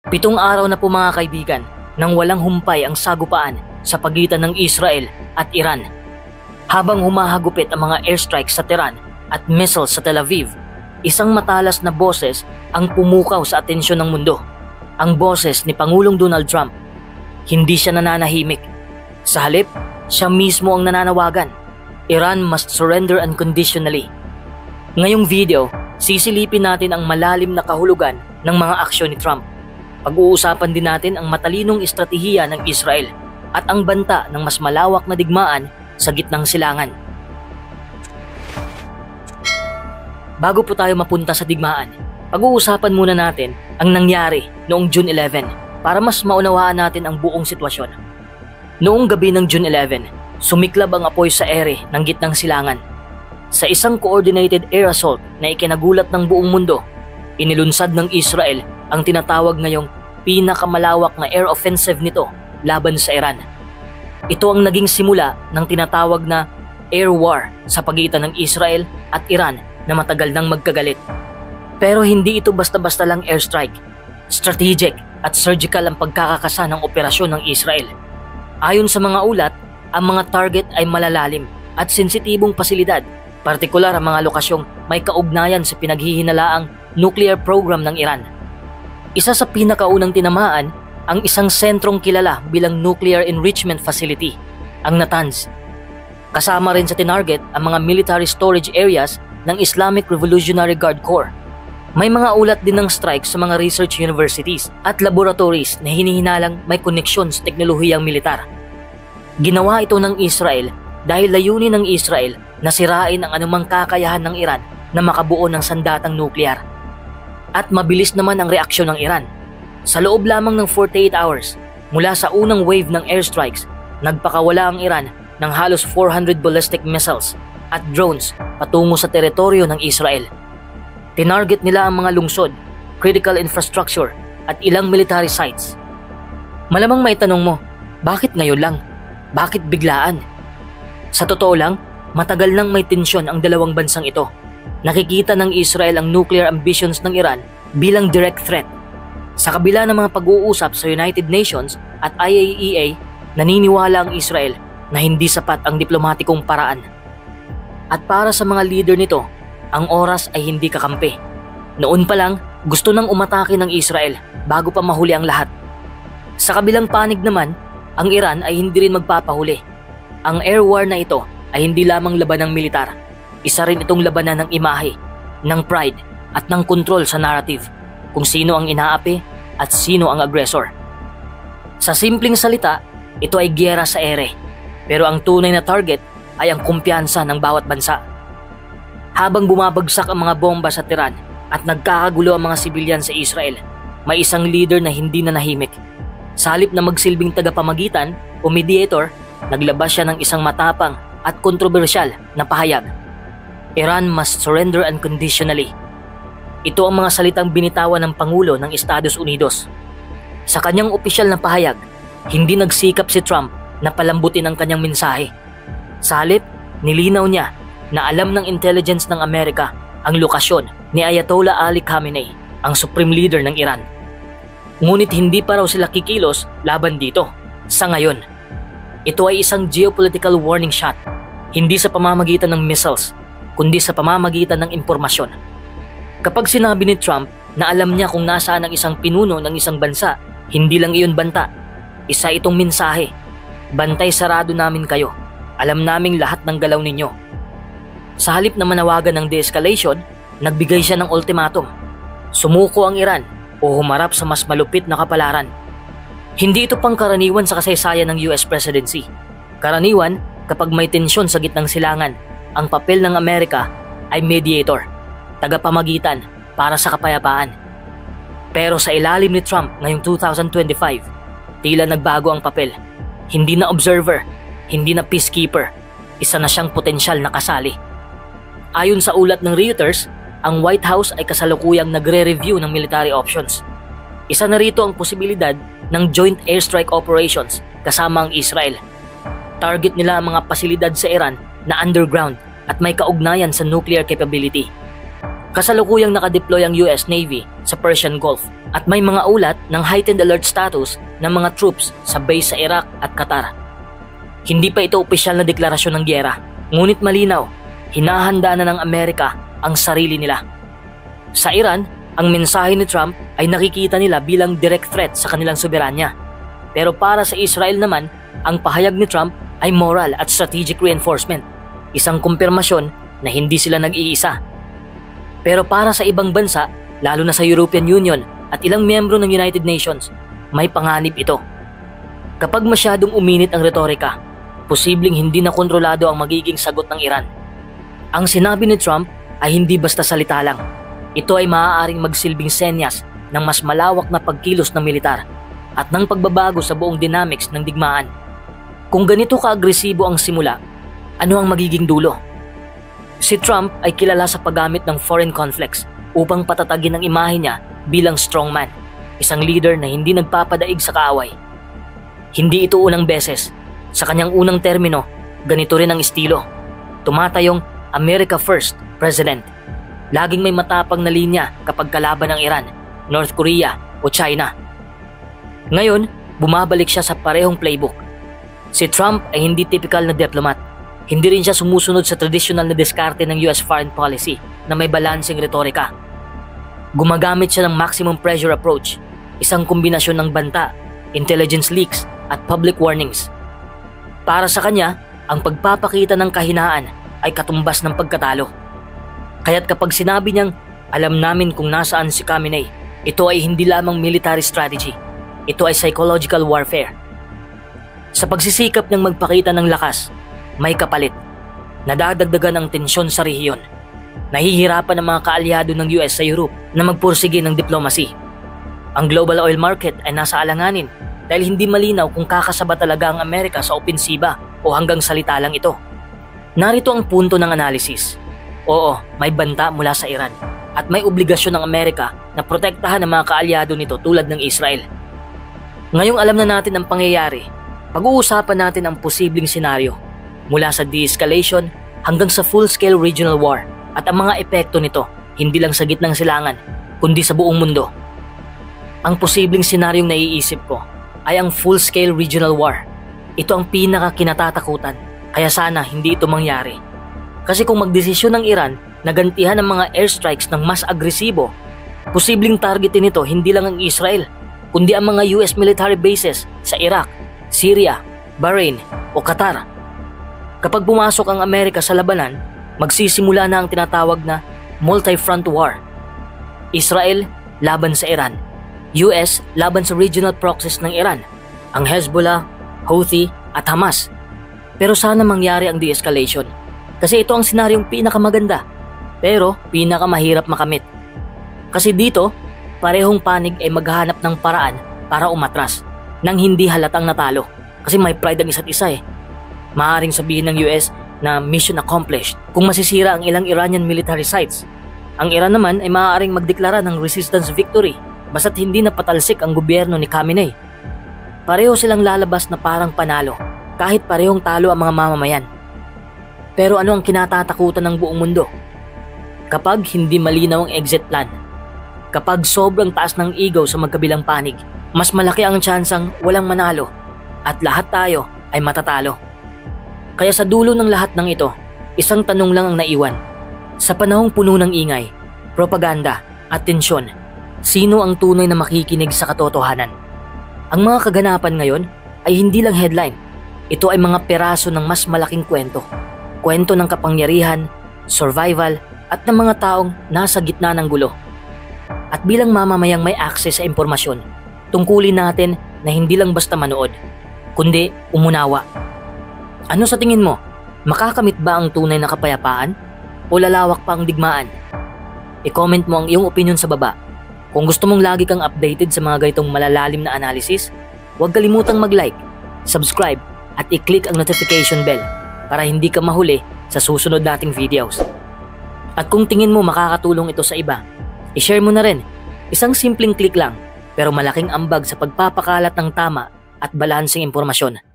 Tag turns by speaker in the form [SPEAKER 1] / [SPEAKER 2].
[SPEAKER 1] 7 araw na po mga kaibigan nang walang humpay ang sagupaan sa pagitan ng Israel at Iran. Habang humahagupit ang mga airstrikes sa Tehran at missiles sa Tel Aviv, isang matalas na boses ang pumukaw sa atensyon ng mundo. Ang boses ni Pangulong Donald Trump. Hindi siya nananahimik. Sa halip, siya mismo ang nananawagan. Iran must surrender unconditionally. Ngayong video, sisilipin natin ang malalim na kahulugan ng mga aksyon ni Trump. Pag-uusapan din natin ang matalinong estratehiya ng Israel at ang banta ng mas malawak na digmaan sa gitnang silangan. Bago po tayo mapunta sa digmaan, pag-uusapan muna natin ang nangyari noong June 11 para mas maunawaan natin ang buong sitwasyon. Noong gabi ng June 11, sumiklab ang apoy sa ere ng gitnang silangan. Sa isang coordinated air assault na ikinagulat ng buong mundo, inilunsad ng Israel ang tinatawag ngayong pinakamalawak na air offensive nito laban sa Iran. Ito ang naging simula ng tinatawag na air war sa pagitan ng Israel at Iran na matagal nang magkagalit. Pero hindi ito basta-basta lang airstrike. Strategic at surgical ang pagkakakasa ng operasyon ng Israel. Ayon sa mga ulat, ang mga target ay malalalim at sensitibong pasilidad, partikular ang mga lokasyong may kaugnayan sa pinaghihinalaang nuclear program ng Iran. Isa sa pinakaunang tinamaan ang isang sentrong kilala bilang nuclear enrichment facility, ang Natanz. Kasama rin sa tinarget ang mga military storage areas ng Islamic Revolutionary Guard Corps. May mga ulat din ng strike sa mga research universities at laboratories na hinihinalang may koneksyon sa teknolohiyang militar. Ginawa ito ng Israel dahil layunin ng Israel na sirain ang anumang kakayahan ng Iran na makabuo ng sandatang nuklear. At mabilis naman ang reaksyon ng Iran. Sa loob lamang ng 48 hours, mula sa unang wave ng airstrikes, nagpakawala ang Iran ng halos 400 ballistic missiles at drones patungo sa teritoryo ng Israel. Tinarget nila ang mga lungsod, critical infrastructure at ilang military sites. Malamang maitanong mo, bakit ngayon lang? Bakit biglaan? Sa totoo lang, matagal nang may tensyon ang dalawang bansang ito. Nakikita ng Israel ang nuclear ambitions ng Iran bilang direct threat. Sa kabila ng mga pag-uusap sa United Nations at IAEA, naniniwala ang Israel na hindi sapat ang diplomatikong paraan. At para sa mga leader nito, ang oras ay hindi kakampi. Noon pa lang, gusto nang umatake ng Israel bago pa mahuli ang lahat. Sa kabilang panig naman, ang Iran ay hindi rin magpapahuli. Ang air war na ito ay hindi lamang labanang militar. Isa rin itong labanan ng imahe, ng pride at ng kontrol sa narrative kung sino ang inaapi at sino ang aggressor. Sa simpleng salita, ito ay giyera sa ere, pero ang tunay na target ay ang kumpiyansa ng bawat bansa. Habang bumabagsak ang mga bomba sa Tehran at nagkakagulo ang mga sibilyan sa Israel, may isang leader na hindi nanahimik. Sa halip na magsilbing tagapamagitan o mediator, naglabas siya ng isang matapang at kontrobersyal na pahayag. Iran must surrender unconditionally. Ito ang mga salitang binitawan ng Pangulo ng Estados Unidos. Sa kanyang opisyal na pahayag, hindi nagsikap si Trump na palambutin ang kanyang mensahe. Sa halip, nilinaw niya na alam ng intelligence ng Amerika ang lokasyon ni Ayatollah Ali Khamenei, ang supreme leader ng Iran. Ngunit hindi pa raw sila kikilos laban dito, sa ngayon. Ito ay isang geopolitical warning shot, hindi sa pamamagitan ng missiles, kundi sa pamamagitan ng impormasyon. Kapag sinabi ni Trump na alam niya kung nasaan ang isang pinuno ng isang bansa, hindi lang iyon banta. Isa itong mensahe. Bantay sarado namin kayo. Alam naming lahat ng galaw ninyo. Sa halip na manawagan ng de-escalation, nagbigay siya ng ultimatum. Sumuko ang Iran o humarap sa mas malupit na kapalaran. Hindi ito pangkaraniwan sa kasaysayan ng US presidency. Karaniwan, kapag may tensyon sa gitnang silangan, ang papel ng Amerika ay mediator, tagapamagitan para sa kapayapaan. Pero sa ilalim ni Trump ngayong 2025, tila nagbago ang papel. Hindi na observer, hindi na peacekeeper, isa na siyang potensyal na kasali. Ayon sa ulat ng Reuters, ang White House ay kasalukuyang nagre-review ng military options. Isa na rito ang posibilidad ng joint airstrike operations kasama ang Israel. Target nila ang mga pasilidad sa Iran na underground at may kaugnayan sa nuclear capability. Kasalukuyang nakadeploy ang US Navy sa Persian Gulf at may mga ulat ng heightened alert status ng mga troops sa base sa Iraq at Qatar. Hindi pa ito opisyal na deklarasyon ng gyera, ngunit malinaw, hinahanda na ng Amerika ang sarili nila. Sa Iran, ang mensahe ni Trump ay nakikita nila bilang direct threat sa kanilang soberanya. Pero para sa Israel naman, ang pahayag ni Trump ay moral at strategic reinforcement, isang kumpirmasyon na hindi sila nag-iisa. Pero para sa ibang bansa, lalo na sa European Union at ilang miyembro ng United Nations, may panganib ito. Kapag masyadong uminit ang retorika, posibleng hindi na kontrolado ang magiging sagot ng Iran. Ang sinabi ni Trump ay hindi basta salita lang. Ito ay maaaring magsilbing senyas ng mas malawak na pagkilos ng militar at ng pagbabago sa buong dynamics ng digmaan. Kung ganito ka-agresibo ang simula, ano ang magiging dulo? Si Trump ay kilala sa paggamit ng foreign conflicts upang patatagin ang imahe niya bilang strongman, isang leader na hindi nagpapadaig sa kaaway. Hindi ito unang beses. Sa kanyang unang termino, ganito rin ang estilo. Tumatayong America First President. Laging may matapang na linya kapag kalaban ng Iran, North Korea o China. Ngayon, bumabalik siya sa parehong playbook. Si Trump ay hindi typical na diplomat. Hindi rin siya sumusunod sa tradisyonal na diskarte ng US foreign policy na may balanseng retorika. Gumagamit siya ng maximum pressure approach, isang kombinasyon ng banta, intelligence leaks at public warnings. Para sa kanya, ang pagpapakita ng kahinaan ay katumbas ng pagkatalo. Kaya't kapag sinabi niyang, alam namin kung nasaan si Khamenei, ito ay hindi lamang military strategy, ito ay psychological warfare. Sa pagsisikap niyang magpakita ng lakas, may kapalit. Nadadagdagan ang tensyon sa rehiyon. Nahihirapan ang mga kaalyado ng US sa Europe na magpursige ng diplomacy. Ang global oil market ay nasa alanganin dahil hindi malinaw kung kakasaba talaga ang Amerika sa opensiba o hanggang salita lang ito. Narito ang punto ng analysis. Oo, may banta mula sa Iran at may obligasyon ng Amerika na protektahan ang mga kaalyado nito tulad ng Israel. Ngayong alam na natin ang pangyayari, pag-uusapan natin ang posibleng senaryo mula sa de-escalation hanggang sa full-scale regional war at ang mga epekto nito hindi lang sa gitnang silangan kundi sa buong mundo. Ang posibleng senaryong naiisip ko ay ang full-scale regional war. Ito ang pinaka-kinatatakutan, kaya sana hindi ito mangyari. Kasi kung magdesisyon ng Iran na gantihan ang mga airstrikes ng mas agresibo, posibleng targetin nito hindi lang ang Israel kundi ang mga US military bases sa Iraq, Syria, Bahrain o Qatar. Kapag pumasok ang Amerika sa labanan, magsisimula na ang tinatawag na multi-front war. Israel laban sa Iran, US laban sa regional proxies ng Iran, ang Hezbollah, Houthi at Hamas. Pero sana mangyari ang de-escalation kasi ito ang senaryong pinakamaganda pero pinakamahirap makamit. Kasi dito, parehong panig ay maghahanap ng paraan para umatras nang hindi halatang natalo kasi may pride ang isa't isa eh. Maaaring sabihin ng US na mission accomplished kung masisira ang ilang Iranian military sites. Ang Iran naman ay maaaring magdeklara ng resistance victory basta't hindi napatalsik ang gobyerno ni Khamenei. Pareho silang lalabas na parang panalo kahit parehong talo ang mga mamamayan. Pero ano ang kinatatakutan ng buong mundo? Kapag hindi malinaw ang exit plan, kapag sobrang taas ng ego sa magkabilang panig, mas malaki ang tsansang walang manalo at lahat tayo ay matatalo. Kaya sa dulo ng lahat ng ito, isang tanong lang ang naiwan. Sa panahong puno ng ingay, propaganda at tensyon, sino ang tunay na makikinig sa katotohanan? Ang mga kaganapan ngayon ay hindi lang headline. Ito ay mga peraso ng mas malaking kwento. Kwento ng kapangyarihan, survival at ng mga taong nasa gitna ng gulo. At bilang mamamayang may access sa impormasyon, tungkulin natin na hindi lang basta manood, kundi umunawa. Ano sa tingin mo? Makakamit ba ang tunay na kapayapaan? O lalawak pa ang digmaan? I-comment mo ang iyong opinion sa baba. Kung gusto mong lagi kang updated sa mga ganitong malalalim na analysis, huwag kalimutang mag-like, subscribe at i-click ang notification bell para hindi ka mahuli sa susunod nating videos. At kung tingin mo makakatulong ito sa iba, i-share mo na rin. Isang simpleng click lang pero malaking ambag sa pagpapakalat ng tama at balanseng impormasyon.